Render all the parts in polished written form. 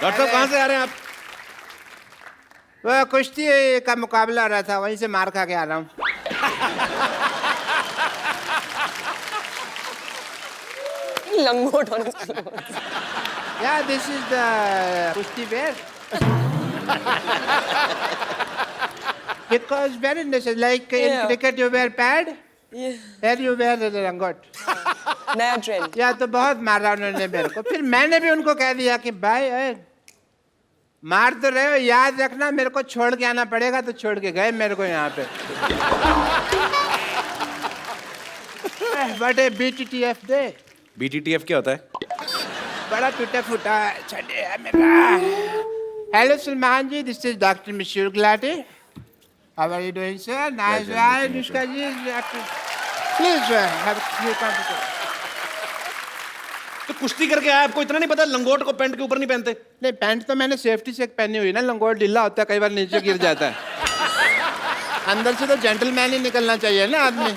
Doctor साहब कहाँ से आ रहे हैं आप? वो कुश्ती का मुकाबला हो रहा था, वहीं से मार खा के आ रहा हूँ। लंगोट होने Yeah, this is the kushti wear. Because very necessary. Like in Yeah. cricket you wear pad, here you wear the langot. नया ट्रेंड। या तो बहुत मारा उन्होंने मेरे को। फिर मैंने भी उनको कह दिया कि भाई मार तो रहे हो, याद रखना मेरे को छोड़ के आना पड़ेगा। तो छोड़ के गए मेरे को यहाँ पे। What a BTTF day. BTTF क्या होता है? बड़ा टूटा फूटा छड़े है मेरा। Hello Salman ji, this is doctor मशहूर Gulati. How are you doing sir? Nice Rai Anushka ji. Please have a few confidence. तो कुश्ती करके आया, आपको इतना नहीं पता लंगोट को पैंट के ऊपर नहीं पहनते? नहीं, पैंट तो मैंने सेफ्टी से पहनी हुई ना, लंगोट ढीला होता है, कई बार नीचे गिर जाता है। अंदर से तो जेंटलमैन ही निकलना चाहिए ना आदमी।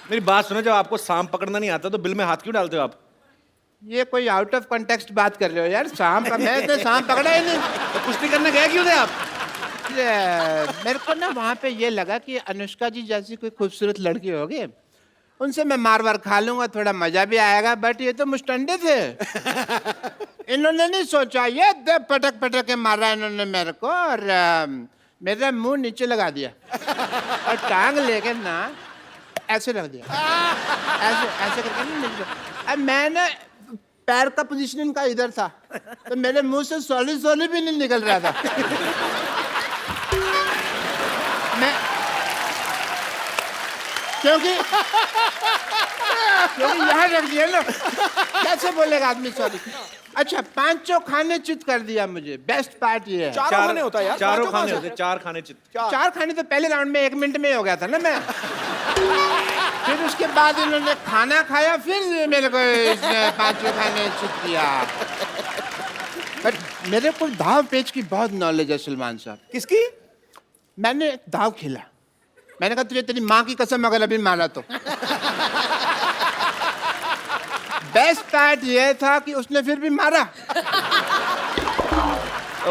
मेरी बात सुनो, जब आपको सांप पकड़ना नहीं आता तो बिल में हाथ क्यों डालते हो आप? ये कोई आउट ऑफ कॉन्टेक्स्ट बात कर रहे हो यार। सांप का मैं तो सांप पकड़ा ही नहीं। तो कुश्ती करने गए क्यों थे आप? मेरे को ना वहाँ पे ये लगा कि अनुष्का जी जैसी कोई खूबसूरत लड़की होगी, उनसे मैं मार वार खा लूंगा, थोड़ा मजा भी आएगा। बट ये तो मुस्टंडे थे। इन्होंने नहीं सोचा, ये पटक पटक के मारा इन्होंने मेरे को, और मेरा मुंह नीचे लगा दिया और टांग लेके ना ऐसे रख दिया, ऐसे ऐसे करके ना नीचे। अब मैं ना पैर का पोजीशन इनका इधर था, तो मेरे मुंह से सॉलिड सॉलिड भी नहीं निकल रहा था। मैं क्योंकि यहाँ रख दिया ना, कैसे बोलेगा आदमी सॉरी। अच्छा, पांचों खाने चित कर दिया मुझे। बेस्ट पार्ट ये है। चारों खाने होता है यार। चारों खाने होते, चार खाने चित। चार खाने तो पहले राउंड में 1 मिनट में ही हो गया था ना मैं। फिर उसके बाद इन्होंने खाना खाया, फिर मेरे को इसने पांचों खाने चित किया। बट मेरे को दाव पेच की बहुत नॉलेज है सलमान साहब। किसकी? मैंने एक दाव खेला, मैंने कहा तुझे तेरी माँ की कसम अगर अभी मारा तो। बेस्ट पार्ट ये था कि उसने फिर भी मारा।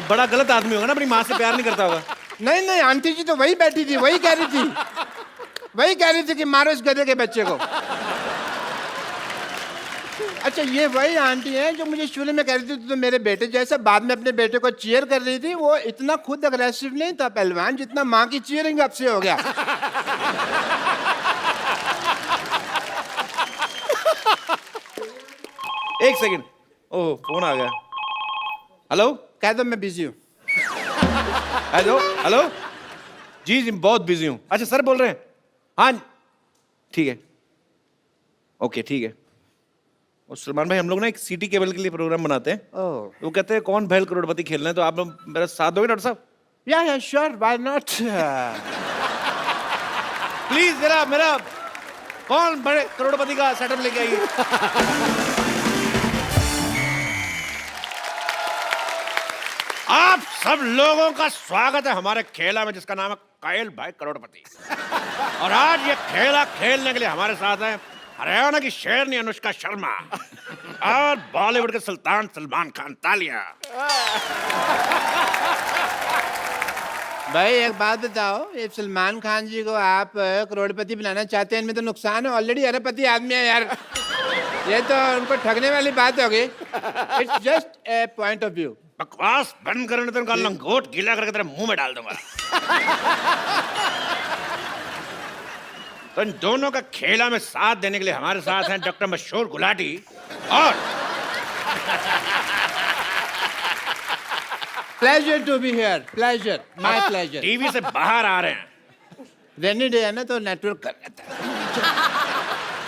बड़ा गलत आदमी होगा ना, अपनी माँ से प्यार नहीं करता होगा। नहीं नहीं, आंटी जी तो वही बैठी थी, वही कह रही थी कि मारो इस गधे के बच्चे को। अच्छा, ये वही आंटी है जो मुझे शुरू में कह रही थी तो मेरे बेटे जैसा, बाद में अपने बेटे को चीयर कर रही थी। वो इतना खुद अग्रेसिव नहीं था पहलवान, जितना माँ की चीयरिंग अब से हो गया। एक सेकंड, ओह फोन आ गया। हेलो, कह दो मैं बिजी हूँ। हेलो हेलो, जी जी बहुत बिजी हूँ। अच्छा सर बोल रहे हैं? हाँ ठीक है, ओके ठीक है। और सलमान भाई, हम लोग ना एक सिटी केबल के लिए प्रोग्राम बनाते हैं। वो कहते हैं कौन भैल करोड़पति खेलना है, तो आप लोग मेरा साथ दोगे डॉक्टर साहब? या श्योर, व्हाई नॉट। प्लीज जरा मेरा कौन बड़े करोड़पति का सेटअप लेके आइए। आप सब लोगों का स्वागत है हमारे खेला में, जिसका नाम है कायल भाई करोड़पति। और आज ये खेला खेलने के लिए हमारे साथ है हरियाणा की शेरनी अनुष्का शर्मा और बॉलीवुड के सुल्तान सलमान खान। तालियां। भाई एक बात बताओ, ये सलमान खान जी को आप करोड़पति बनाना चाहते हैं, इनमें तो नुकसान है, ऑलरेडी अरबपति आदमी है यार। ये तो उनको ठगने वाली बात होगी। It's just a point of view. बकवास बंद करने तो उनका लंगोट गीला करके तेरे मुंह में डाल दूंगा। तो इन दोनों का खेला में साथ देने के लिए हमारे साथ हैं डॉक्टर मशहूर गुलाटी और pleasure to be here, pleasure, my pleasure. TV से बाहर आ रहे हैं। रेनी डे है ना, तो नेटवर्क कर रहा था।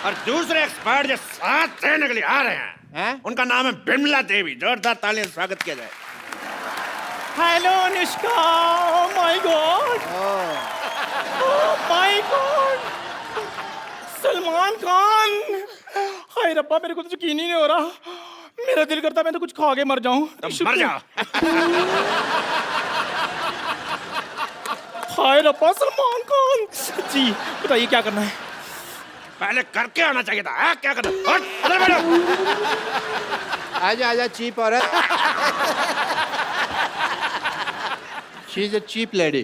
और दूसरे एक्सपर्ट जो साथ देने के लिए आ रहे हैं, उनका नाम है बिमला देवी। जोरदार तालियों से स्वागत किया जाए। Hello Anushka, oh my god, oh my god, Salman Khan. हाय रब्बा, मेरे को तो यकीन ही नहीं हो रहा। मेरा दिल करता मैं तो कुछ खा के मर जाऊं। तो मर जाओ। हाय रब्बा, सलमान खान जी बताइए क्या करना है? पहले करके आना चाहिए था। क्या करना? अंदर बैठो। आजा आजा चीप औरत। She is a cheap lady.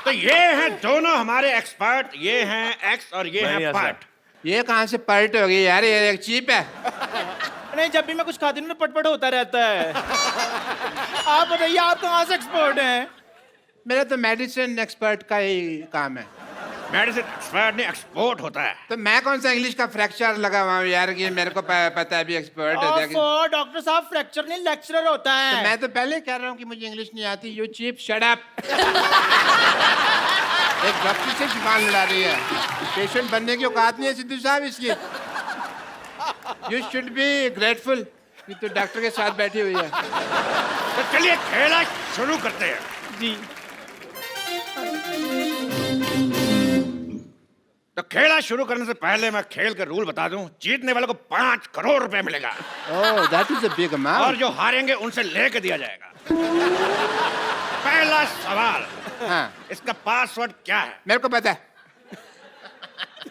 तो ये हैं दोनों हमारे एक्सपर्ट, ये हैं एक्स और ये हैं पार्ट। ये कहाँ से पर्ट हो गई यार, ये एक चीप है। नहीं, जब भी मैं कुछ खाती हूँ ना पटपट होता रहता है। आप बताइए, आप कहाँ से एक्सपर्ट हैं? मेरा तो मेडिसिन एक्सपर्ट का ही काम है। मेडिसिन एक्सपर्ट नहीं, एक्सपोर्ट होता है। तो मैं कौन सा इंग्लिश का फ्रैक्चर लगा हुआ हूँ यार, कि मेरे को पता है, अभी एक्सपर्ट है। ओफो, डॉक्टर साहब फ्रैक्चर नहीं लेक्चरर होता है। तो मैं तो पहले कह रहा हूँ कि मुझे इंग्लिश नहीं आती। You cheap, shut up. एक डॉक्टर से जुबान लड़ा रही है। पेशेंट बनने की औकात नहीं है सिद्धू साहब इसकी। यू शुड बी ग्रेटफुल कि तू डॉक्टर के साथ बैठी हुई है। तो चलिए खेला शुरू करते हैं। जी। तो खेला शुरू करने से पहले मैं खेल के रूल बता दूं। जीतने वाले को 5 करोड़ रुपए मिलेगा। ओह, दैट इज अ बिग और अमाउंट। जो हारेंगे उनसे लेके दिया जाएगा। पहला सवाल, हाँ, इसका पासवर्ड क्या है? मेरे को पता है।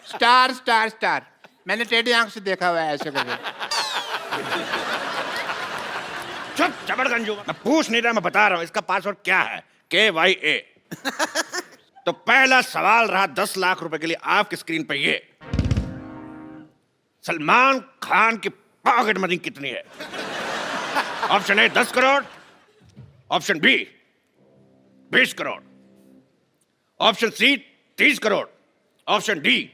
Star star star. मैंने टेढ़ी आंख से देखा हुआ है ऐसे करके। चुप जबरगंजू, मैं पूछ नहीं रहा, मैं बता रहा हूं इसका पासवर्ड क्या है। KYA। तो पहला सवाल रहा 10 लाख रुपए के लिए आपकी स्क्रीन पे ये। सलमान खान की पॉकेट मनी कितनी है? Option A 10 crore, option B 20 crore, option C 30 crore, option D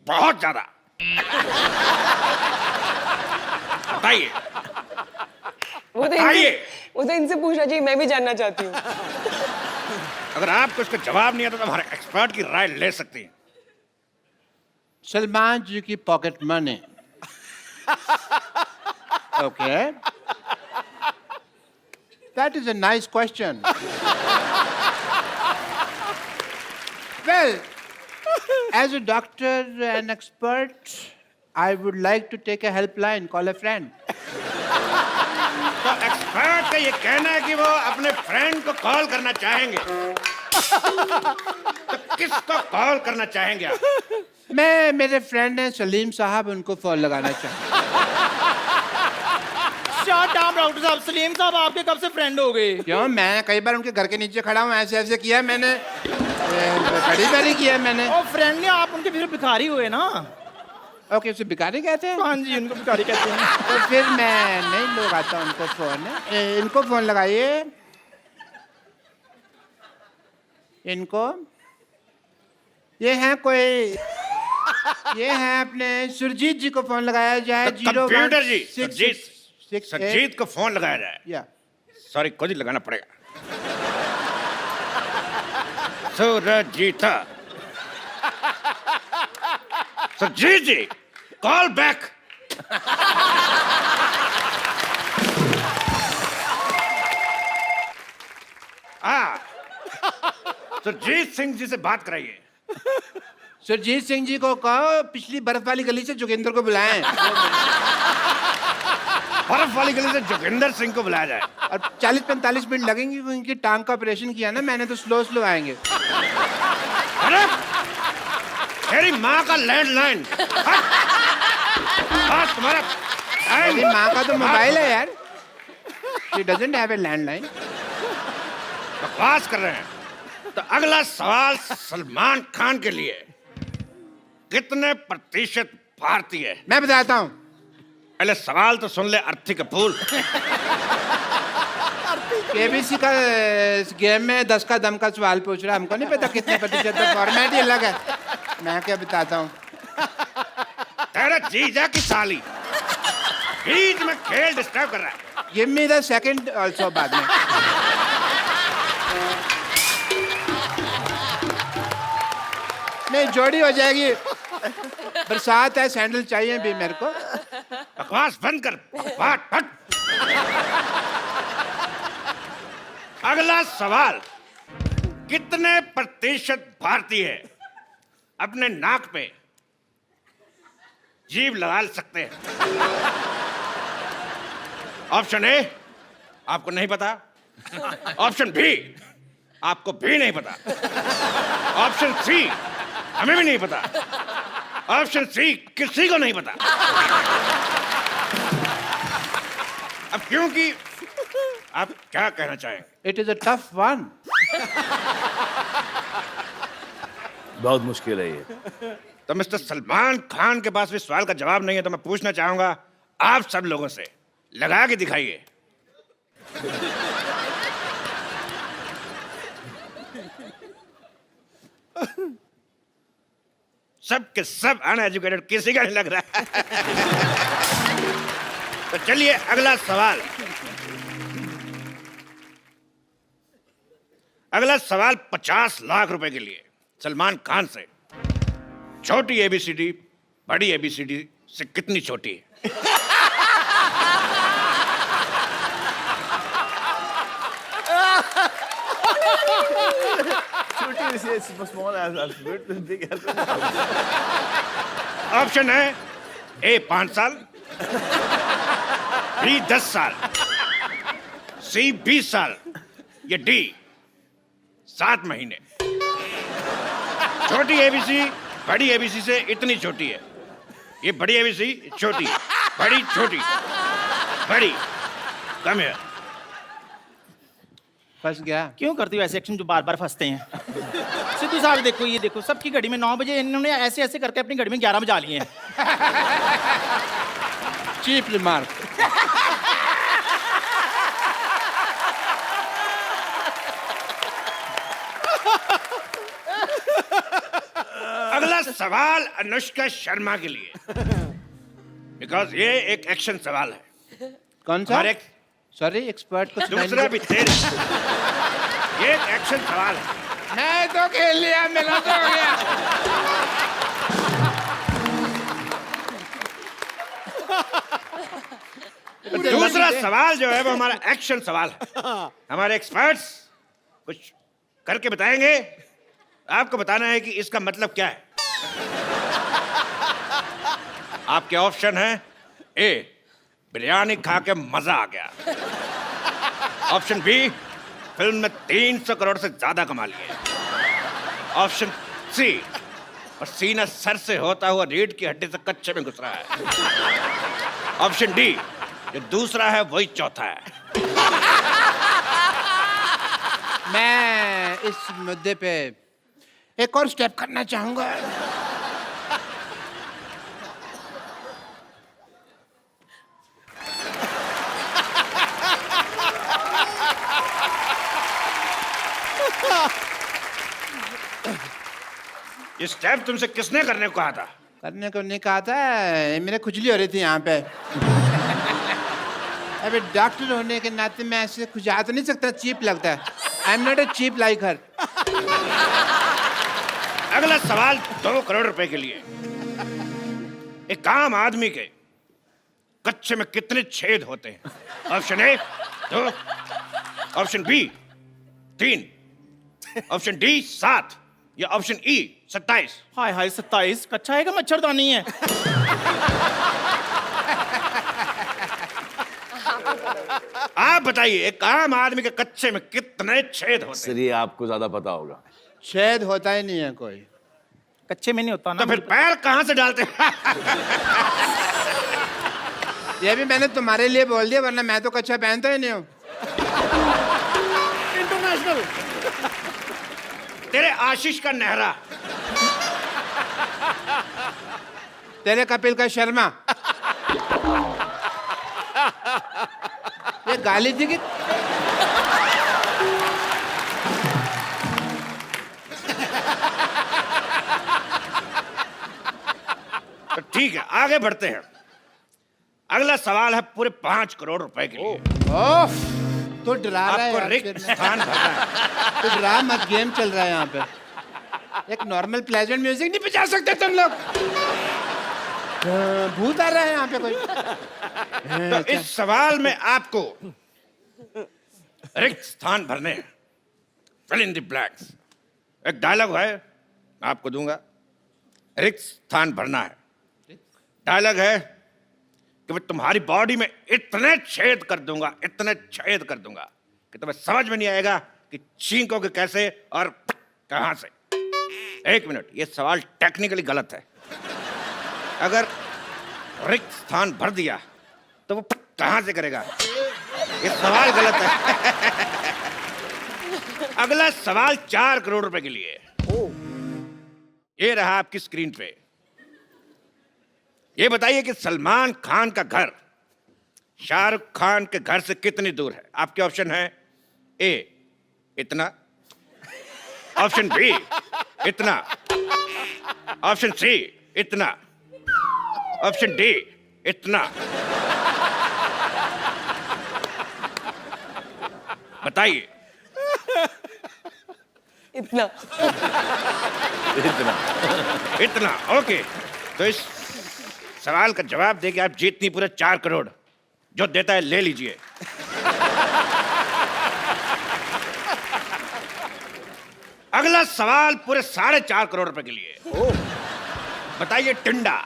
बहुत ज्यादा। बताइए। आइए। वो तो इनसे पूछना चाहिए, मैं भी जानना चाहती हूँ। अगर आपको इसका जवाब नहीं आता तो हमारे एक्सपर्ट की राय ले सकती हैं। सलमान जी की pocket money. Okay, that is a nice question. Well, as a doctor and expert, I would like to take a helpline, call a friend. तो एक्सपर्ट का ये कहना है कि वो अपने फ्रेंड को कॉल करना चाहेंगे। तो किसको कॉल करना चाहेंगे आप? मैं, मेरे फ्रेंड हैं सलीम साहब, उनको फोन लगाना चाहूँ। शट अप डॉक्टर साहब। सलीम साहब आपके कब से फ्रेंड हो गए? क्यों, मैं कई बार उनके घर के नीचे खड़ा हूँ, ऐसे ऐसे किया मैंने, बड़ी बारी किया मैंने। और फ्रेंड ने आप उनके फिर भिखारी हुए ना? ओके, उसे भिखारी कहते हैं? हाँ जी, उनको भिखारी कहते हैं। तो फिर मैं नहीं लगाता उनको फोन। इनको फोन लगाइए, इनको। ये हैं कोई, ये हैं अपने सुरजीत जी को फोन लगाया जाए। तो कंप्यूटर जी, सरजीत को फोन लगाया जाए। या सॉरी, खुद ही लगाना पड़ेगा। सुरजीता, सरजीत जी, कॉल बैक। सुरजीत सिंह जी से बात कराइए। सुरजीत सिंह जी को कहो पिछली बर्फ वाली गली से जोगिंदर को बुलाएं। बर्फ वाली गली से जोगिंदर सिंह को बुलाया जाए। और 40-45 मिनट लगेंगे, उनकी टांग का ऑपरेशन किया ना मैंने, तो स्लो स्लो आएंगे। अरे तेरी माँ का लैंडलाइन। तुम्हारा मेरी माँ का तो मोबाइल है यार। She doesn't have a landline. बकवास कर रहे हैं। तो अगला सवाल सलमान खान के लिए। कितने प्रतिशत भारतीय है? मैं बताता हूँ। पहले सवाल तो सुन ले अर्थी कपूर। केबीसी का इस गेम में 10 का दम का सवाल पूछ रहा है, हमको नहीं पता कितने प्रतिशत, तो फॉर्मेट ही अलग है। मैं क्या बताता हूँ। तेरा जीजा की साली बीच में खेल डिस्टर्ब कर रहा है। Give me the second also बाद में। नहीं, जोड़ी हो जाएगी। बरसात है, सैंडल चाहिए भी मेरे को। बकवास बंद कर, बकवास हट। अगला सवाल, कितने प्रतिशत भारतीय अपने नाक पे जीभ लगा सकते हैं? ऑप्शन ए आपको नहीं पता, ऑप्शन बी आपको भी नहीं पता, ऑप्शन सी हमें भी नहीं पता, ऑप्शन सी किसी को नहीं पता। अब क्योंकि आप क्या कहना चाहेंगे? It is a tough one. बहुत मुश्किल है ये। तो मिस्टर सलमान खान के पास भी सवाल का जवाब नहीं है, तो मैं पूछना चाहूंगा आप सब लोगों से, लगा के दिखाइए। सब के सब अनएजुकेटेड, किसी का नहीं लग रहा है। तो चलिए अगला सवाल। अगला सवाल 50 लाख रुपए के लिए सलमान खान से। छोटी एबीसीडी बड़ी एबीसीडी से कितनी छोटी है? छोटी सी small alphabet, big alphabet. Option है ए 5 साल, बी 10 साल, सी 20 साल, या डी 7 महीने। छोटी एबीसी बड़ी एबीसी से इतनी छोटी है। ये बड़ी एबीसी छोटी, बड़ी छोटी, बड़ी कम है। फंस गया। क्यों करती हो ऐसे एक्शन जो बार बार फंसते हैं? सिद्धू साहब देखो, ये देखो, सबकी घड़ी में 9 बजे, इन्होंने ऐसे ऐसे करके अपनी घड़ी में 11 बजा लिए हैं। Cheap remark. अगला सवाल अनुष्का शर्मा के लिए, बिकॉज ये एक एक्शन सवाल है। कौन सा? हमारे सॉरी, एक्सपर्ट को दूसरा भी तेरे, ये एक एक्शन सवाल है। मैं तो खेल लिया, मेरा तो हो गया। दूसरा सवाल जो है वो हमारा एक्शन सवाल है। हमारे एक्सपर्ट्स कुछ करके बताएंगे, आपको बताना है कि इसका मतलब क्या है। आपके ऑप्शन है ए, बिरयानी खा के मजा आ गया। ऑप्शन बी, फिल्म में 300 करोड़ से ज्यादा कमा लिए। ऑप्शन सी, पसीना सर से होता हुआ रीढ़ की हड्डी से कच्चे में घुस रहा है। ऑप्शन डी, जो दूसरा है वही चौथा है। मैं इस मुद्दे पे एक और स्टेप करना चाहूंगा। ये स्टेप तुमसे किसने करने को कहा था? करने को नहीं कहा था, मेरे खुजली हो रही थी यहाँ पे। अबे डॉक्टर होने के नाते मैं ऐसे खुजा तो नहीं सकता, चीप लगता है। I am not a cheap like her. अगला सवाल 2 करोड़ रुपए के लिए। एक आम आदमी के कच्चे में कितने छेद होते हैं? Option A 2, option B 3, option D 7, या ऑप्शन ई 27। हाय हाय, 27 कच्चा है का मच्छरदानी है? आप बताइए, एक आम आदमी के कच्चे में कितने छेद होते हैं? सर ये आपको ज्यादा पता होगा। छेद होता ही नहीं है कोई। कच्चे में नहीं होता ना। तो फिर पैर कहां से डालते हैं? ये भी मैंने तुम्हारे लिए बोल दिया, वरना मैं तो कच्चा पहनता ही नहीं हूँ। इंटरनेशनल। तेरे आशीष का नेहरा, तेरे कपिल का शर्मा। ये गाली थी कि तो ठीक है, आगे बढ़ते हैं। अगला सवाल है पूरे 5 करोड़ रुपए के लिए। ओह, तो डरा रहा है आपको यार, रिक्त फिर स्थान भरना है। तो डरा मत, गेम चल रहा है यहाँ पे। एक नॉर्मल प्लेजेंट म्यूजिक नहीं बजा सकते तुम लोग? भूत आ रहा है यहाँ पे कोई। तो इस सवाल में आपको रिक्त स्थान भरने हैं। Fill in the blanks. एक डायलॉग है, मैं आपको दूंगा। रिक्त स्थान भरना है। डायलॉग है कि मैं तुम्हारी बॉडी में इतने छेद कर दूंगा, इतने छेद कर दूंगा कि तुम्हें समझ में नहीं आएगा कि छींकोगे कैसे और कहां से। 1 मिनट, ये सवाल टेक्निकली गलत है। अगर रिक्त स्थान भर दिया तो वो कहां से करेगा? ये सवाल गलत है। अगला सवाल 4 करोड़ रुपए के लिए। ये रहा आपकी स्क्रीन पे। ये बताइए कि सलमान खान का घर शाहरुख खान के घर से कितनी दूर है? आपके ऑप्शन है ए इतना, ऑप्शन बी इतना, ऑप्शन सी इतना, ऑप्शन डी इतना। बताइए। इतना। इतना। इतना, ओके। तो इस सवाल का जवाब देके आप जीतनी पूरे 4 करोड़। जो देता है ले लीजिए। अगला सवाल पूरे 4.5 करोड़ रुपए के लिए। बताइए टिंडा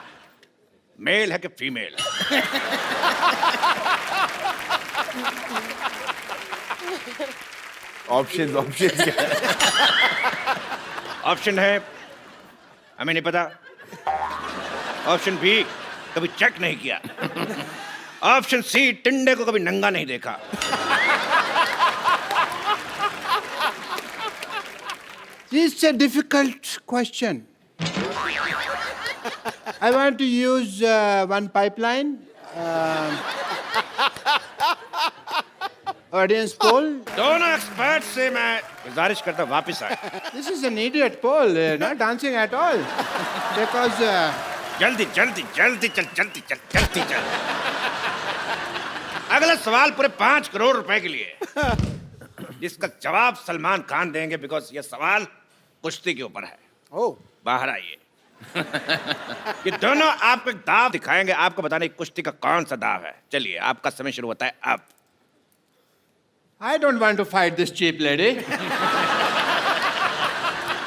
मेल है कि फीमेल? ऑप्शन ऑप्शन क्या है? ऑप्शन है हमें नहीं पता, ऑप्शन बी कभी चेक नहीं किया, ऑप्शन सी टिंडे को कभी नंगा नहीं देखा। It's a difficult question. I want to use one pipeline. Audience poll. दोनों एक्सपर्ट से मैं गुजारिश करता हूं वापिस आए। This is an idiot poll, not dancing at all. Because जल्दी जल्दी जल्दी चल जल्दी चल जल्दी चल। अगला सवाल पूरे 5 करोड़ रुपए के लिए, जिसका जवाब सलमान खान देंगे बिकॉज ये सवाल कुश्ती के ऊपर है। बाहर आइए। ये दोनों आपको एक दाव दिखाएंगे, आपको बताने की कुश्ती का कौन सा दाव है। चलिए आपका समय शुरू होता है अब। I don't want to fight this cheap lady.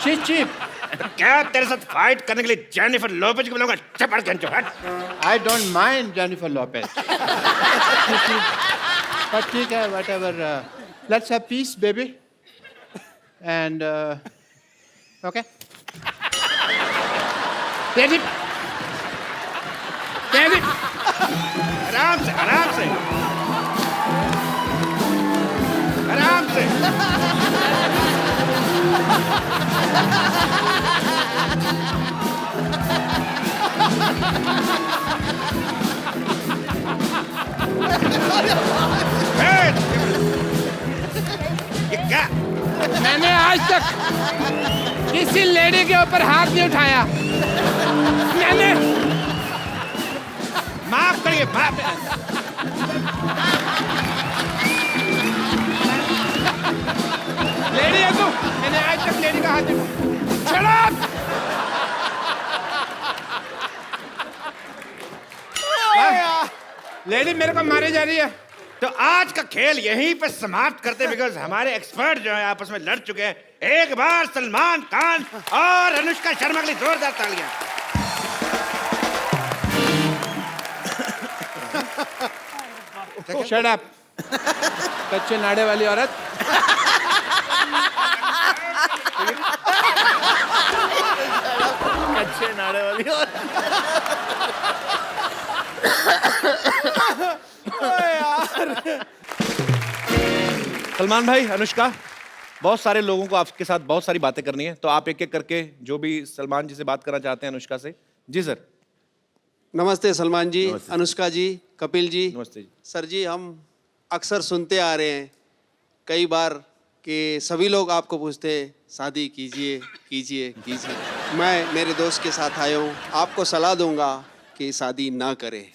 She's cheap. तो क्या तेरे साथ फाइट करने के लिए जेनिफर लोपेज को बुलाऊंगा? चपड़ गंजो हट। I don't mind Jennifer Lopez. But ठीक है, whatever. Let's have peace, baby. And okay. David. David. आराम से आराम से आराम से। ये क्या? मैंने आज तक किसी लेडी के ऊपर हाथ नहीं उठाया। मैंने माफ करिए माफ। लेडी है तू? मैंने आज तक लेडी का हाथ नहीं। Shut up! लेडी मेरे को मारे जा रही है। तो आज का खेल यहीं पे समाप्त करते बिकॉज हमारे एक्सपर्ट जो है आपस में लड़ चुके हैं। एक बार सलमान खान और अनुष्का शर्मा के लिए जोरदार तालियां। Shut up! कच्चे नाड़े वाली औरत। अच्छे नाड़े वाली और सलमान भाई, अनुष्का, बहुत सारे लोगों को आपके साथ बहुत सारी बातें करनी है, तो आप एक एक करके जो भी सलमान जी से बात करना चाहते हैं अनुष्का से। जी सर। नमस्ते सलमान जी, अनुष्का जी, कपिल जी। नमस्ते जी। सर जी, हम अक्सर सुनते आ रहे हैं कई बार कि सभी लोग आपको पूछते हैं शादी कीजिए कीजिए कीजिए। मैं मेरे दोस्त के साथ आया हूँ, आपको सलाह दूंगा कि शादी ना करें।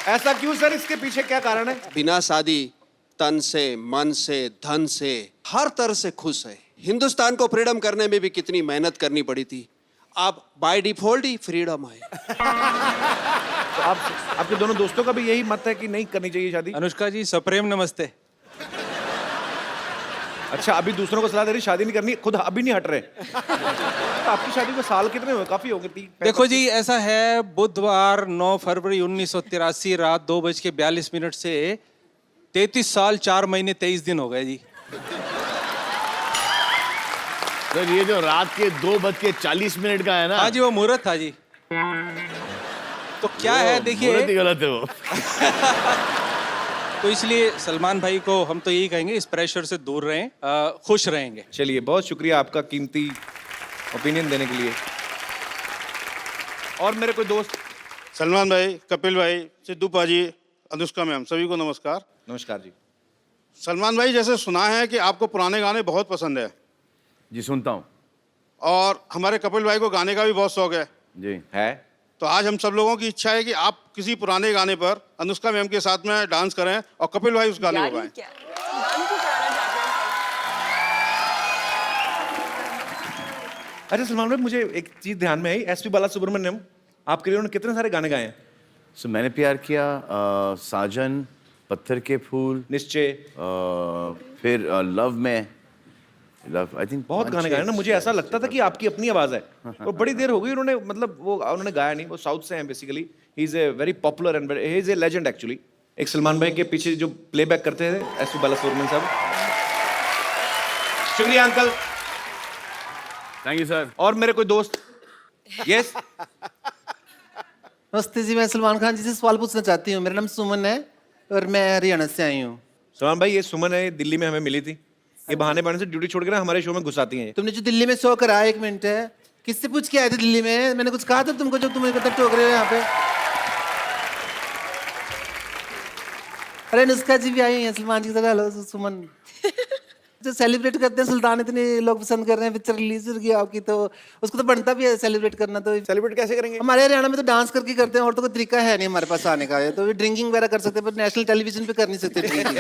ऐसा क्यों सर? इसके पीछे क्या कारण है? बिना शादी तन से, मन से, धन से, हर तरह से खुश है। हिंदुस्तान को फ्रीडम करने में भी कितनी मेहनत करनी पड़ी थी, अब बाय डिफॉल्ट ही फ्रीडम है। तो आपके दोनों दोस्तों का भी यही मत है कि नहीं करनी चाहिए शादी? अनुष्का जी, सप्रेम नमस्ते। अच्छा, अभी दूसरों को सलाह दे रही शादी नहीं करनी, खुद अभी नहीं हट रहे। तो आपकी शादी को साल कितने हुए? काफी हो गए। देखो जी, ऐसा है, बुधवार 9 फरवरी 1983 रात 2:42 से 33 साल 4 महीने 23 दिन हो गए जी। तो ये जो रात के 2:40 का है ना? हाँ जी, वो मुहूर्त था जी। तो क्या है देखिए, बहुत ही गलत है वो। तो इसलिए सलमान भाई को हम तो यही कहेंगे, इस प्रेशर से दूर रहें, खुश रहेंगे। चलिए, बहुत शुक्रिया आपका कीमती ओपिनियन देने के लिए। और मेरे कोई दोस्त। सलमान भाई, कपिल भाई, सिद्धू पाजी, अनुष्का मैम, सभी को नमस्कार। नमस्कार जी। सलमान भाई, जैसे सुना है कि आपको पुराने गाने बहुत पसंद है जी, सुनता हूँ और हमारे कपिल भाई को गाने का भी बहुत शौक है, जी। है। तो आज हम सब लोगों की इच्छा है कि आप किसी पुराने गाने पर अनुष्का मैम के साथ में डांस करें और कपिल भाई उस गाने को गाएं। क्या गान क्यों कराना चाहते हैं? अच्छा सलमान भाई, मुझे एक चीज ध्यान में आई, एसपी बालासुब्रमण्यम आपके लिए उन्होंने कितने सारे गाने गाए हैं? सो मैंने प्यार किया, साजन, पत्थर के फूल, निश्चय, फिर लव में, लव आई थिंक बहुत गाने गाए ना। मुझे ऐसा लगता था कि आपकी अपनी आवाज है, और बड़ी देर हो गई उन्होंने, मतलब वो उन्होंने गाया नहीं। वो साउथ से हैं basically. He is a very popular and he is a legend actually. एक सलमान भाई के पीछे जो प्लेबैक करते थे एसपी बालासुब्रमण्यम साहब। शुक्रिया अंकल। Thank you sir. और मेरे कोई दोस्त। यस। नमस्ते जी, मैं सलमान खान जी से सवाल पूछना चाहती हूँ। मेरा नाम सुमन है और मैं हरियाणा से आई हूँ। सलमान भाई, ये सुमन है, दिल्ली में हमें मिली थी। ये बहाने बहाने से ड्यूटी छोड़ के ना हमारे शो में घुसाती हैं। तुमने जो दिल्ली में शो कराया, 1 मिनट है, किससे पूछ के आए थे दिल्ली में? मैंने कुछ कहा था तुमको जो तुम इकट्ठा टोक रहे हो यहाँ पे? अरे अनुष्का जी भी आई हैं सलमान जी के साथ। हेलो सुमन। जो सेलिब्रेट करते हैं सुल्तान, इतने लोग पसंद कर रहे हैं, पिक्चर रिलीज हो गई आपकी, तो उसको तो बनता भी है सेलिब्रेट करना। तो सेलिब्रेट कैसे करेंगे? हमारे हरियाणा में तो डांस करके करते हैं, और तो कोई तरीका है नहीं हमारे पास आने का। ये तो ड्रिंकिंग वगैरह कर सकते हैं, पर नेशनल टेलीविजन पे कर नहीं सकते ड्रिंकिंग।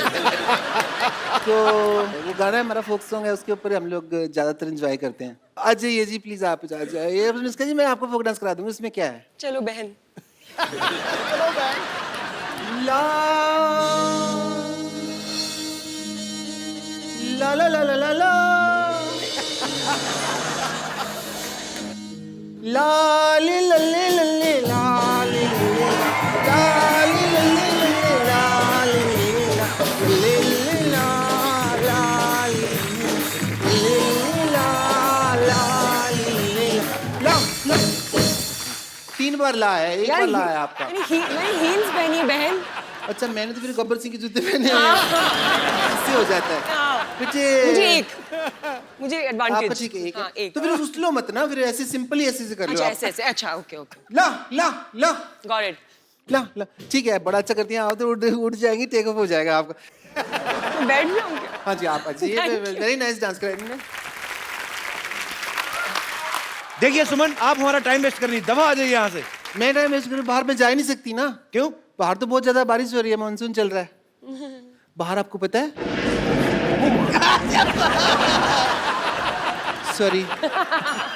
तो वो गाना है हमारा, फोक सॉन्ग है, उसके ऊपर हम लोग ज्यादातर एंजॉय करते हैं। आ जाइए जी प्लीज, आप आ जाइए। अनुष्का जी, मैं आपको फोक डांस करा दूंगी, उसमें क्या है? चलो बहन। ला ला ला ला ला ला ला लाली लल्ले लल्ले लाली लाली लल्ले लल्ले लाली लल्ले लाली ला 3 बार ला है, 1 बार ला है आपका। मैंने हील्स पहनी है बहन। अच्छा, मैंने तो फिर गब्बर सिंह के जूते पहने हैं। इससे हो जाता है। मुझे एडवांटेज। आपका ठीक है, एक हाँ, है। एक। तो फिर उस लो मत ना, फिर ऐसे सिंपल ही ऐसे से कर लो अच्छा आप। ऐसे ऐसे, अच्छा ओके ओके, ला ला ला गॉट इट। ला ला, ठीक है, बड़ा अच्छा करती हैं आप तो। उठ जाएंगी, टेक ऑफ हो जाएगा आपका। तो बैठ जाऊँ क्या? हाँ जी, आप अच्छी, वेरी नाइस डांस कर रही हैं। देखिए सुमन, आप हमारा टाइम वेस्ट कर रही, दबा आ जाइए यहाँ से। मैं टाइम वेस्ट कर, बाहर में जा ही नहीं सकती ना। क्यों? बाहर तो बहुत ज्यादा बारिश हो रही है, मानसून चल रहा है बाहर, आपको पता है? सॉरी,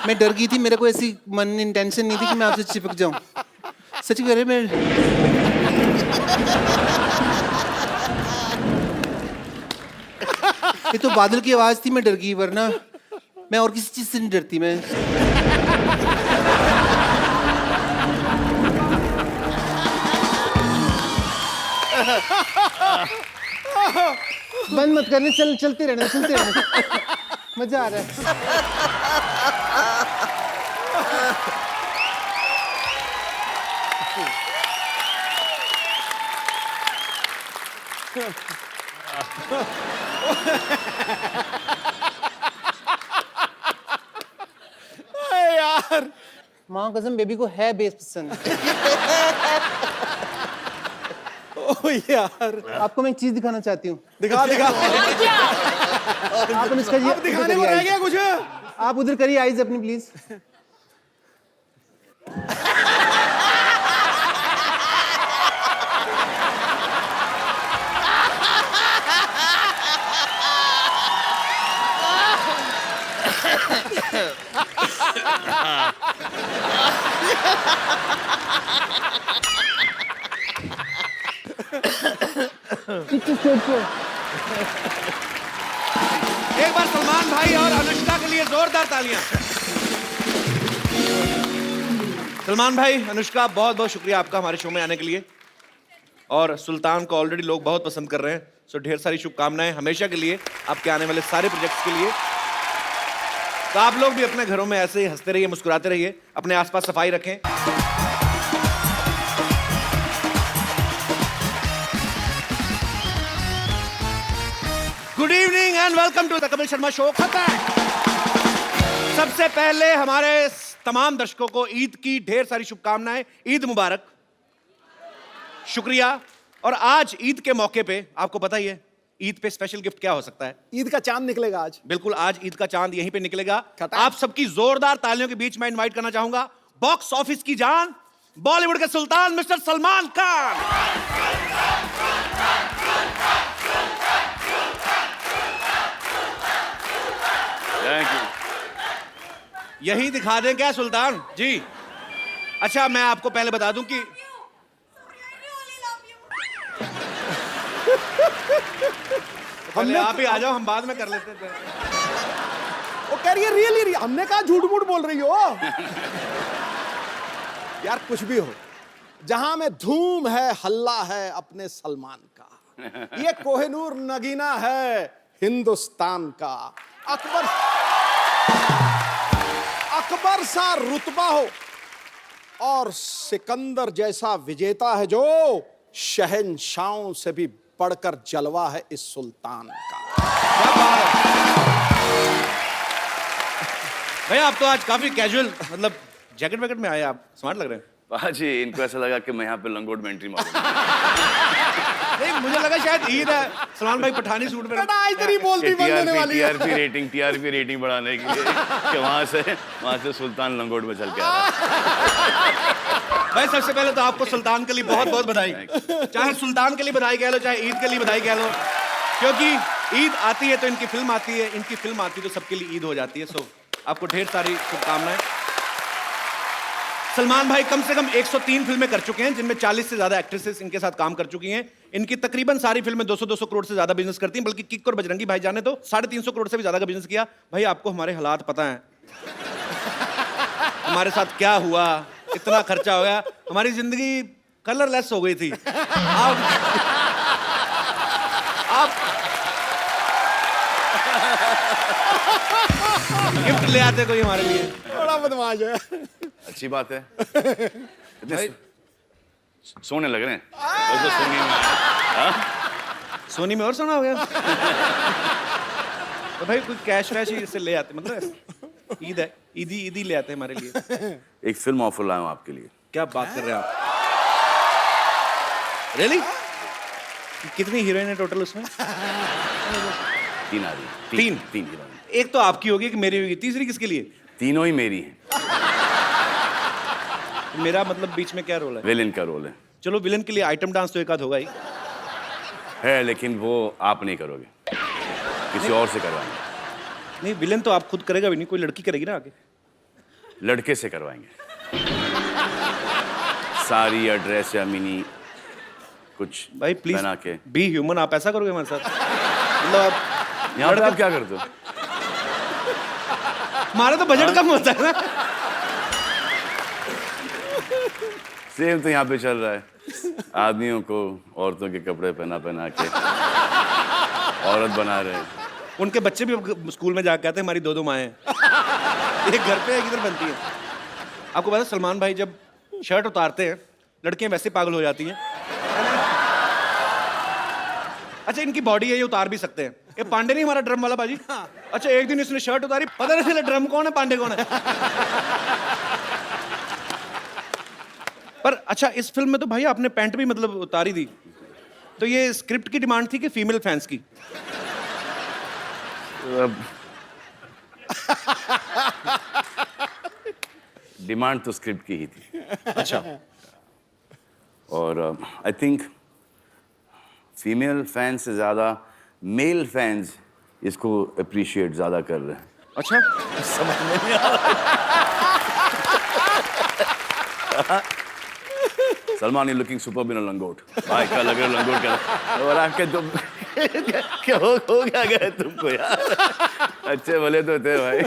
मैं डर गई थी, मेरे को ऐसी मन इंटेंशन नहीं थी कि मैं आपसे चिपक जाऊं। सच कह रहे, मैं ये तो बादल की आवाज थी, मैं डर गई, वरना मैं और किसी चीज से नहीं डरती। मैं बंद मत करने, चलते रहने मजा आ रहा है। यार माँ कसम, बेबी को है बेस पसंद। ओ यार, आपको मैं एक चीज दिखाना चाहती हूँ। दिखा दिखा। आप अनुष्का जी अब दिखाने को रह गया कुछ? आप उधर करिए आईज अपनी प्लीज। एक बार सलमान भाई और अनुष्का के लिए जोरदार तालियां। सलमान भाई, अनुष्का, बहुत बहुत शुक्रिया आपका हमारे शो में आने के लिए। और सुल्तान को ऑलरेडी लोग बहुत पसंद कर रहे हैं, सो ढेर सारी शुभकामनाएं हमेशा के लिए आपके आने वाले सारे प्रोजेक्ट्स के लिए। तो आप लोग भी अपने घरों में ऐसे ही हंसते रहिए, मुस्कुराते रहिए, अपने आसपास सफाई रखें। And welcome to the Kapil Sharma show. सबसे पहले हमारे तमाम दर्शकों को ईद की ढेर सारी शुभकामनाएं। ईद मुबारक, शुक्रिया। और आज ईद के मौके पे आपको पता ही है ईद पे स्पेशल गिफ्ट क्या हो सकता है? ईद का चांद निकलेगा आज। बिल्कुल, आज ईद का चांद यहीं पे निकलेगा। खतरा। आप सबकी जोरदार तालियों के बीच में इनवाइट करना चाहूंगा बॉक्स ऑफिस की जान, बॉलीवुड के सुल्तान mister Salman Khan. Thank you. यही दिखा दें क्या सुल्तान जी? अच्छा, मैं आपको पहले बता दूं कि पहले आप ही आ जाओ, हम बाद में कर लेते थे। वो कह रही है रियली, हमने कहा झूठ मूठ बोल रही हो। यार कुछ भी हो, जहां में धूम है हल्ला है अपने सलमान का। ये कोहिनूर नगीना है हिंदुस्तान का। अकबर सा रुतबा हो और सिकंदर जैसा विजेता है जो शहंशाहों से भी बढ़कर जलवा है इस सुल्तान का। भैया आप तो आज काफी कैजुअल, मतलब जैकेट वैकेट में आए, आप स्मार्ट लग रहे हैं। जी, इनको ऐसा लगा कि मैं यहाँ पे लंगोट में एंट्री मारूंगा। नहीं, मुझे लगा शायद ईद है, सलमान भाई पठानी सूट में। आज तेरी बोलती बंद होने वाली है। टीआरपी रेटिंग बढ़ाने के लिए कि वहाँ से सुल्तान लंगोट में चल के आ रहा है। भाई सबसे पहले तो आपको सुल्तान के लिए बहुत बहुत बधाई। चाहे सुल्तान के लिए बधाई कह लो, चाहे ईद के लिए बधाई कह लो, क्योंकि ईद आती है तो इनकी फिल्म आती है, इनकी फिल्म आती है तो सबके लिए ईद हो जाती है। सो आपको ढेर सारी शुभकामनाएं। सलमान भाई कम से कम 103 फिल्में कर चुके हैं, जिनमें 40 से ज्यादा एक्ट्रेसेस इनके साथ काम कर चुकी हैं। इनकी तकरीबन सारी फिल्में 200-200 करोड़ से ज्यादा बिजनेस करती हैं, बल्कि किक और बजरंगी भाईजान ने तो 350 करोड़ से भी ज्यादा का बिजनेस किया। भाई आपको हमारे हालात पता हैं, हमारे साथ क्या हुआ, इतना खर्चा हो गया, हमारी जिंदगी कलरलेस हो गई थी। आप गिफ्ट ले आते कोई हमारे लिए। बड़ा बदमाश है। अच्छी बात है। इतने सोने लग रहे हैं। और तो सोनी में सोनी में और सोना हो गया। तो भाई कोई कैश वैश ही इससे ले आते, मतलब ईद है, ईदी ले आते हैं हमारे लिए। एक फिल्म ऑफर लाया हूं आपके लिए। क्या बात कर रहे हैं आप? रियली? कितनी हीरोइन है टोटल उसमें? 3 आ रही। तीन हीरोइन। एक तो आपकी होगी, एक मेरी होगी, तीसरी किसके लिए? तीनों ही मेरी हैं। मेरा मतलब बीच में क्या रोल है? विलेन का रोल है। चलो विलन के लिए आइटम डांस तो एक आध होगा ही। है, लेकिन वो आप नहीं करोगे, किसी और से करवाएंगे। नहीं, विलन तो आप खुद करेगा भी नहीं, कोई लड़की करेगी ना आगे। लड़के से करवाएंगे। साड़ी या ड्रेस या मिनी कुछ भाई प्लीज बना के। बी ह्यूमन, आप ऐसा करोगे हमारे साथ? मतलब आप यहाँ पे आप क्या करते हो? हमारा तो बजट कम होता है ना। सेम तो यहाँ पे चल रहा है। आदमियों को औरतों के कपड़े पहना के औरत बना रहे हैं। उनके बच्चे भी स्कूल में जाकर कहते हैं हमारी 2-2 माएँ हैं। एक घर पे एक इधर बनती है। आपको पता है सलमान भाई जब शर्ट उतारते हैं लड़कियां वैसे पागल हो जाती हैं। अच्छा इनकी बॉडी है, ये उतार भी सकते हैं। ये पांडे नहीं हमारा ड्रम वाला बाजी? अच्छा एक दिन इसने शर्ट उतारी, पता नहीं चला ड्रम कौन है पांडे कौन है। पर अच्छा इस फिल्म में तो भाई आपने पैंट भी मतलब उतारी दी, तो ये स्क्रिप्ट की डिमांड थी कि फीमेल फैंस की? डिमांड तो स्क्रिप्ट की ही थी। अच्छा और आई थिंक फीमेल फैंस से ज़्यादा मेल फैंस इसको अप्रिशिएट ज़्यादा कर रहे हैं। अच्छा समझ में नहीं आ रहा। Salman you looking super in a langot. भाई क्या लग रहा है लंगोट क्या? और आके तुम क्या हो क्या गए तुमको यार? अच्छे भले तो थे भाई।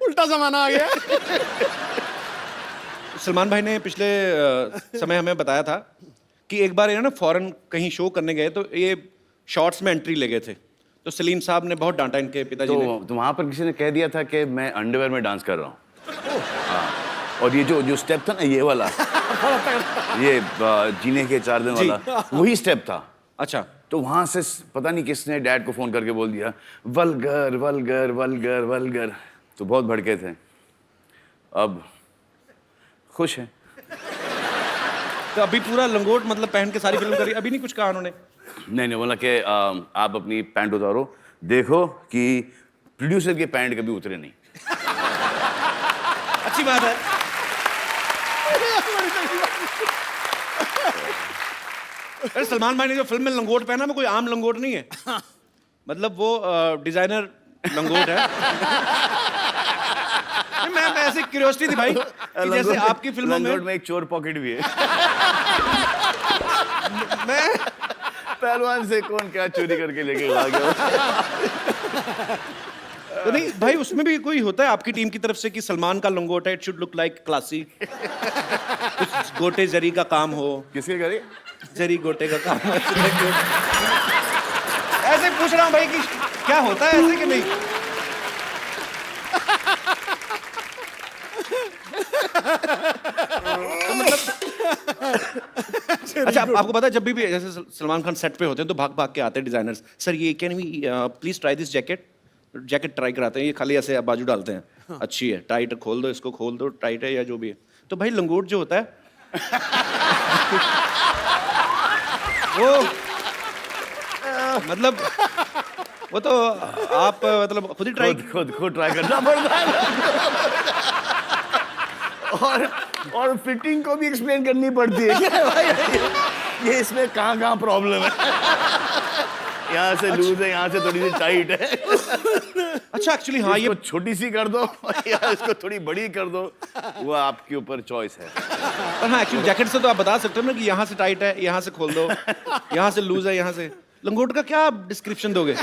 उल्टा जमाना आ गया। सलमान भाई ने पिछले समय हमें बताया था कि एक बार ये ना फॉरेन कहीं शो करने गए तो ये शॉर्ट्स में एंट्री ले गए थे, तो सलीम साहब ने बहुत डांटा इनके पिताजी ने। तो वहाँ पर किसी ने कह दिया था कि मैं अंडरवेयर में डांस कर रहा हूँ। हाँ, और ये जो स्टेप था ना ये वाला, ये जीने के 4 दिन वाला, वही स्टेप था। अच्छा तो वहां से पता नहीं किसने डैड को फोन करके बोल दिया वल्गर वल्गर वल्गर वल्गर, तो बहुत भड़के थे। अब खुश हैं। तो अभी पूरा लंगोट मतलब पहन के सारी फिल्म करी, अभी नहीं कुछ कहा उन्होंने? नहीं बोला कि आप अपनी पैंट उतारो, देखो कि प्रोड्यूसर के पैंट कभी उतरे नहीं। अच्छी बात है। अरे सलमान भाई ने जो फिल्म में लंगोट पहना वो कोई आम लंगोट नहीं है, मतलब वो डिजाइनर लंगोट है। मैं ऐसे क्यूरियोसिटी थी भाई कि जैसे आपकी फिल्मों लंगोट में में एक चोर पॉकेट भी है। मैं पहलवान से कौन क्या चोरी करके लेके आ गया। तो नहीं भाई, उसमें भी कोई होता है आपकी टीम की तरफ से कि सलमान का लंगोट है, it should look like classy, कुछ गोटे जरी का काम हो। किसके करे? जरी गोटे का काम हो। ऐसे पूछ रहा हूँ भाई कि क्या होता है ऐसे कि नहीं? तो मतलब अच्छा, आपको पता है जब भी जैसे सलमान खान सेट पे होते हैं तो भाग भाग के आते हैं डिजाइनर्स, सर ये can we please try this jacket. Jacket try कराते हैं, ये खाली ऐसे बाजू डालते हैं, अच्छी है, टाइट है, खोल दो इसको, खोल दो, टाइट है या जो भी है। तो भाई लंगोट जो होता है वो मतलब वो तो आप मतलब खुद ही ट्राई खुद ट्राई करना पड़ता है। और फिटिंग को भी एक्सप्लेन करनी पड़ती है कि भाई ये इसमें कहाँ प्रॉब्लम है। यहाँ से लूज है, यहाँ से थोड़ी सी टाइट है। अच्छा एक्चुअली हाँ, ये छोटी सी कर दो या इसको थोड़ी बड़ी कर दो, वो आपके ऊपर चॉइस है। पर हाँ एक्चुअली जैकेट से तो आप बता सकते हो ना कि यहाँ से टाइट है, यहाँ से खोल दो, यहाँ से लूज है, यहाँ से। लंगोट का क्या डिस्क्रिप्शन दोगे?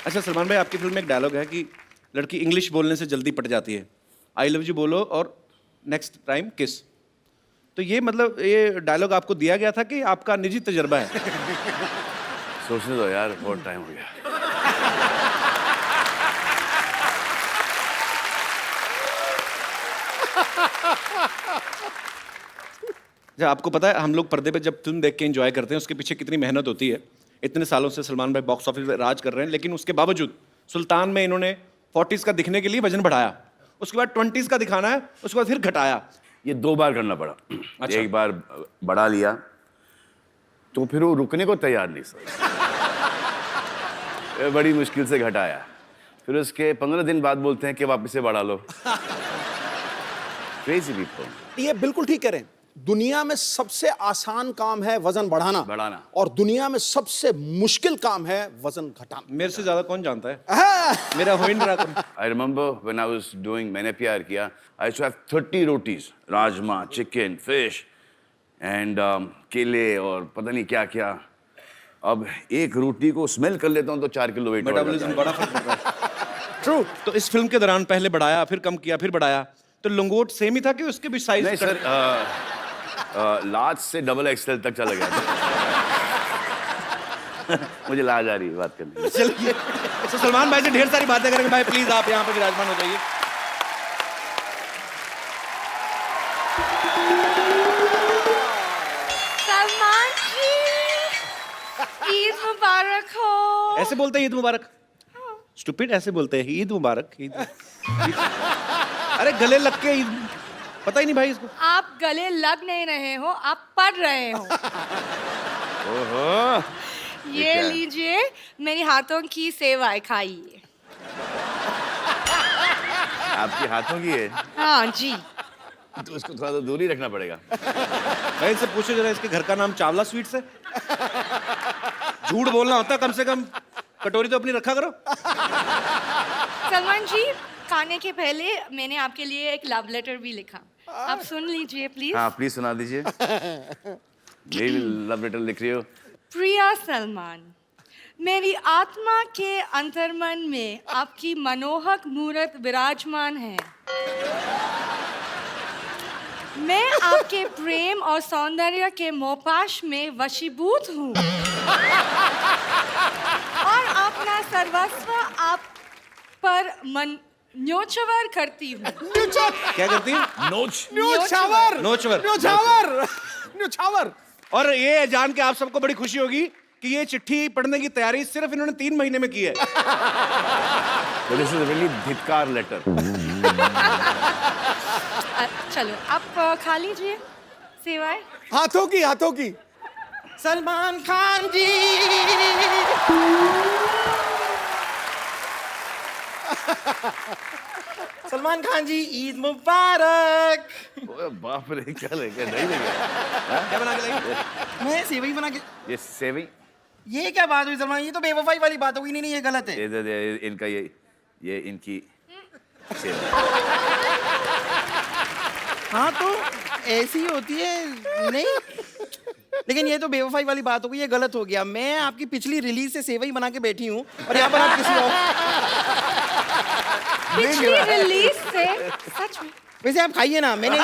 अच्छा सलमान भाई, आपकी फिल्म में एक डायलॉग है कि लड़की इंग्लिश बोलने से जल्दी पट जाती है, आई लव यू बोलो और नेक्स्ट टाइम किस। तो ये मतलब ये डायलॉग आपको दिया गया था कि आपका निजी तजर्बा है? सोचने दो यार, बहुत टाइम हो गया। अच्छा आपको पता है हम लोग पर्दे पे जब फिल्म देख के एंजॉय करते हैं उसके पीछे कितनी मेहनत होती है। इतने सालों से सलमान भाई बॉक्स ऑफिस पे राज कर रहे हैं, लेकिन उसके बावजूद सुल्तान में इन्होंने 40s का दिखने के लिए वजन बढ़ाया, उसके बाद 20s का दिखाना है, उसके बाद फिर घटाया। ये 2 बार करना पड़ा। अच्छा। एक बार बढ़ा लिया तो फिर वो रुकने को तैयार नहीं सर। बड़ी मुश्किल से घटाया, फिर उसके 15 दिन बाद बोलते हैं कि वापस से बढ़ा लो। Crazy people. ये बिल्कुल ठीक कह रहे हैं। दुनिया में सबसे आसान काम है वजन बढ़ाना और दुनिया में सबसे मुश्किल काम है वजन घटाना। मेरे से ज्यादा कौन जानता है? मेरा हो ही नहीं रहा। I remember when I was doing मैंने प्यार किया, I used to have 30 rotis, rajma, chicken, fish and केले और पता नहीं क्या क्या। अब एक रोटी को स्मेल कर लेता हूँ तो 4 किलो वेट। मेटाबॉलिज्म बड़ा फर्क पड़ रहा है। ट्रू। तो इस फिल्म के दौरान पहले बढ़ाया, फिर कम किया, फिर बढ़ाया, तो लंगोट सेम ही था कि उसके भी साइज? नहीं सर, लार्ज से डबल एक्सएल तक चला गया था। मुझे लाज आ रही है बात करने। चलिए तो सलमान भाई से ढेर सारी बातें करेंगे। भाई प्लीज आप यहाँ पे विराजमान हो जाइए। सलमान जी, ईद मुबारक हो। ऐसे बोलते हैं ईद मुबारक? स्टूपिड, ऐसे बोलते हैं ईद मुबारक। ईद अरे गले लग के ईद, पता ही नहीं भाई इसको। आप गले लग नहीं रहे हो, आप पढ़ रहे हो। ओहो, ये लीजिए मेरी हाथों की सेवाएं, खाइए। आपके हाथों की है हाँ जी। तो उसको थोड़ा तो दूर ही रखना पड़ेगा। भाई इनसे पूछो जरा, इसके घर का नाम चावला स्वीट्स है? झूठ बोलना होता कम से कम, कटोरी तो अपनी रखा करो। सलमान जी, खाने के पहले मैंने आपके लिए एक लव लेटर भी लिखा, आप सुन लीजिए प्लीज। हाँ प्लीज सुना दीजिए। ये भी लव लेटर लिख रही हो? प्रिया सलमान, मेरी आत्मा के अंतर्मन में आपकी मनोहक मूर्त विराजमान है। मैं आपके प्रेम और सौंदर्य के मोहपाश में वशीभूत हूँ और अपना सर्वस्व आप पर न्योछावर करती हूँ। क्या करती हैं? नोच न्योछावर नोचवर। न्योछावर न्योछावर। और ये जान के आप सबको बड़ी खुशी होगी कि ये चिट्ठी पढ़ने की तैयारी सिर्फ इन्होंने 3 महीने में की है। दिस इज रियली धिक्कार लेटर। चलो आप खा लीजिए सेवाएं। हाथों की हाथों की। सलमान खान जी। सलमान खान जी ईद मुबारक। ओए बाप रे, क्या लेके नहीं लेके क्या बना के लाई? मैं सेवई बना के। ये सेविंग ये क्या बात हुई सलमान, ये तो बेवफाई वाली बात होगी। नहीं ये गलत है। ये इनका ये इनकी सेविंग। हाँ तो ऐसी ही होती है। नहीं लेकिन ये तो बेवफाई वाली बात हो गई, ये गलत हो गया। मैं आपकी पिछली रिलीज से सेवई बना के बैठी हूँ और यहाँ पर आप किसी और। पिछली रिलीज से सच में। वैसे आप खाइए ना, मैंने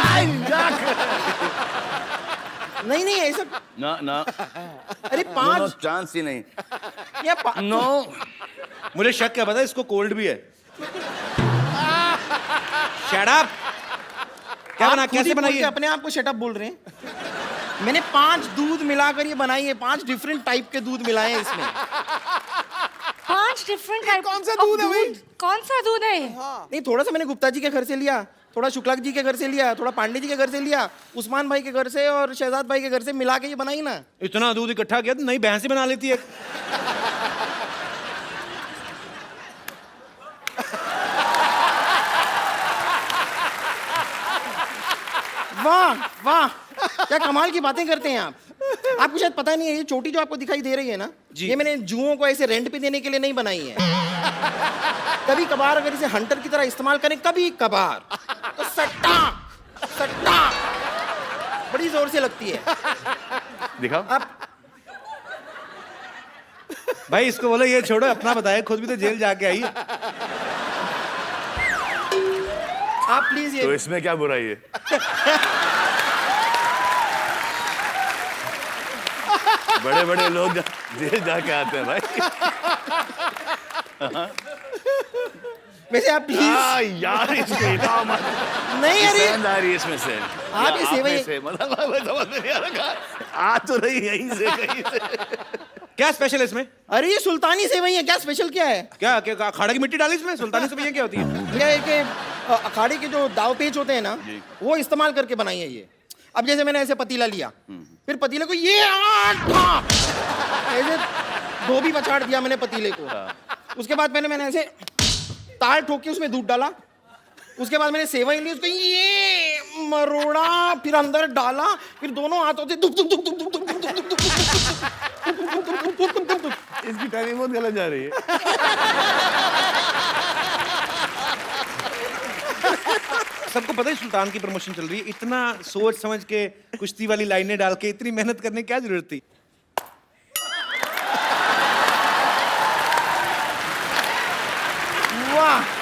नहीं ऐसा। ना ना अरे नो 5 चांस ही नहीं। या नो मुझे शक क्या पता इसको कोल्ड भी है। Shut up. क्या बना, कैसे बनाई? अपने आप को शटअप बोल रहे हैं। मैंने 5 दूध मिलाकर ये बनाई है। 5 डिफरेंट टाइप के दूध मिलाए हैं इसमें। 5 डिफरेंट टाइप। कौन सा दूध है भाई? कौन सा दूध है? नहीं थोड़ा सा मैंने गुप्ता जी के घर से लिया, थोड़ा शुक्ला जी के घर से लिया, थोड़ा पांडे जी के घर से लिया, उस्मान भाई के घर से और शहजाद भाई के घर से मिला के ये बनाई ना। इतना दूध इकट्ठा किया तो नई भैंस ही बना लेती है। वाह वाह, क्या कमाल की बातें करते हैं आप। आपको शायद पता नहीं है, ये चोटी जो आपको दिखाई दे रही है ना, ये मैंने जुओं को ऐसे रेंट पे देने के लिए नहीं बनाई है। कभी कभार अगर इसे हंटर की तरह इस्तेमाल करें, कभी कभार, तो सट्टा सट्टा बड़ी जोर से लगती है। दिखाओ। आप भाई इसको बोलो ये छोड़ो, अपना बताए, खुद भी तो जेल जाके आई है। आप प्लीज तो ये इसमें क्या बुराई है? बड़े बड़े लोग जेल जाके आते हैं भाई। वैसे आप प्लीज यार इसको हिलाओ मत। नहीं अरे पसंद आ रही है इसमें से। आप ये सेवई से मतलब समझ में नहीं आ रहा, आ तो रही यहीं से कहीं से। क्या स्पेशल है इसमें? अरे ये सुल्तानी सेवई है, क्या स्पेशल क्या है? क्या क्या अखाड़े की मिट्टी डाली इसमें? सुल्तानी सेवइयां क्या होती है? भैया ये कि अखाड़े के जो दाव पेच होते हैं ना, वो इस्तेमाल करके बनाई है ये। अब जैसे मैंने ऐसे पतीला लिया, फिर पतीले को ये ऐसे धोबी पछाड़ दिया मैंने पतीले को। उसके बाद मैंने ऐसे ताल ठोक के उसमें दूध डाला। उसके बाद मैंने सेवई ली, उसको ये मरोड़ा, फिर अंदर डाला, फिर दोनों हाथों से दुक दुक दुक दुक दुक दुक दुक दुक दुक। इसकी टाइमिंग बहुत गलत जा रही है। सबको पता है सुल्तान की प्रमोशन चल रही है, इतना सोच समझ के कुश्ती वाली लाइनें डाल के इतनी मेहनत करने की क्या जरूरत थी? वाह।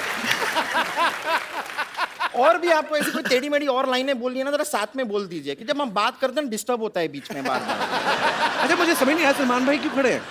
और भी आपको ऐसी कोई टेढ़ी मेढ़ी और लाइनें बोलनी है ना, जरा साथ में बोल दीजिए कि जब हम बात करते हैं डिस्टर्ब होता है बीच में बार बार। अच्छा मुझे समझ नहीं आया सलमान भाई क्यों खड़े हैं?